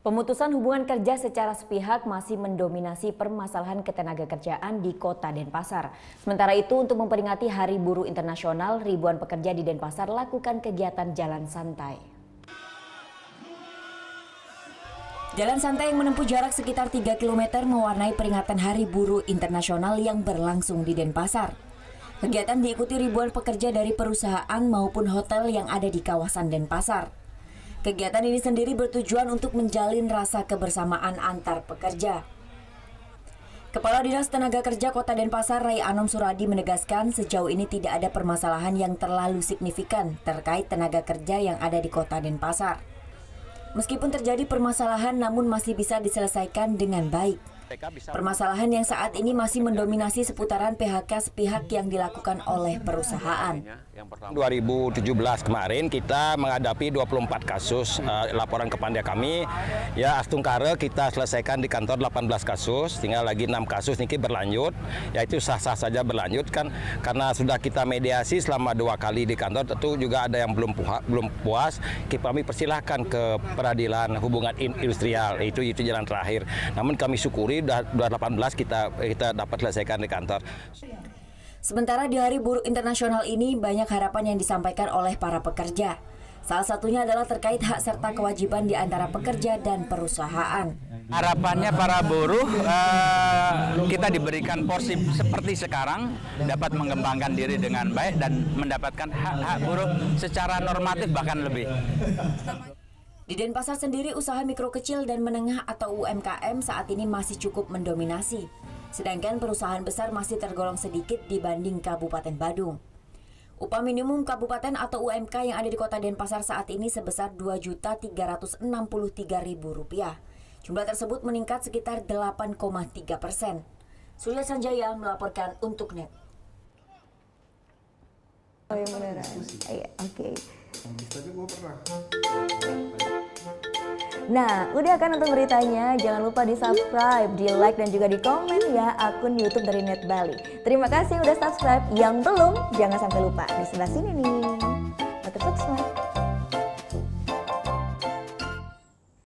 Pemutusan hubungan kerja secara sepihak masih mendominasi permasalahan ketenagakerjaan di Kota Denpasar. Sementara itu, untuk memperingati Hari Buruh Internasional, ribuan pekerja di Denpasar lakukan kegiatan jalan santai. Jalan santai yang menempuh jarak sekitar 3 km mewarnai peringatan Hari Buruh Internasional yang berlangsung di Denpasar. Kegiatan diikuti ribuan pekerja dari perusahaan maupun hotel yang ada di kawasan Denpasar. Kegiatan ini sendiri bertujuan untuk menjalin rasa kebersamaan antar pekerja. Kepala Dinas Tenaga Kerja Kota Denpasar, Ray Anom Suradi, menegaskan sejauh ini tidak ada permasalahan yang terlalu signifikan terkait tenaga kerja yang ada di Kota Denpasar. Meskipun terjadi permasalahan, namun masih bisa diselesaikan dengan baik. Permasalahan yang saat ini masih mendominasi seputaran PHK sepihak yang dilakukan oleh perusahaan. 2017 kemarin kita menghadapi 24 kasus laporan ke Panja kami. Ya, Astungkare kita selesaikan di kantor 18 kasus, tinggal lagi 6 kasus ini berlanjut. Yaitu sah-sah saja berlanjut kan karena sudah kita mediasi selama 2 kali di kantor, tentu juga ada yang belum puas. Kami persilahkan ke peradilan hubungan industrial, itu jalan terakhir. Namun kami syukuri 2018 kita dapat selesaikan di kantor. Sementara di Hari Buruh Internasional ini banyak harapan yang disampaikan oleh para pekerja. Salah satunya adalah terkait hak serta kewajiban di antara pekerja dan perusahaan. Harapannya para buruh kita diberikan porsi seperti sekarang, dapat mengembangkan diri dengan baik dan mendapatkan hak-hak buruh secara normatif bahkan lebih. Di Denpasar sendiri, usaha mikro kecil dan menengah atau UMKM saat ini masih cukup mendominasi. Sedangkan perusahaan besar masih tergolong sedikit dibanding Kabupaten Badung. Upah minimum kabupaten atau UMK yang ada di Kota Denpasar saat ini sebesar Rp2.363.000. Jumlah tersebut meningkat sekitar 8,3%. Surya Sanjaya melaporkan untuk NET. Oh yang beneran? Iya, oke. Nah, udah kan nonton beritanya? Jangan lupa di-subscribe, di-like, dan juga di-komen ya akun YouTube dari Net Bali. Terima kasih udah subscribe. Yang belum, jangan sampai lupa. Di sebelah sini nih. Subscribe.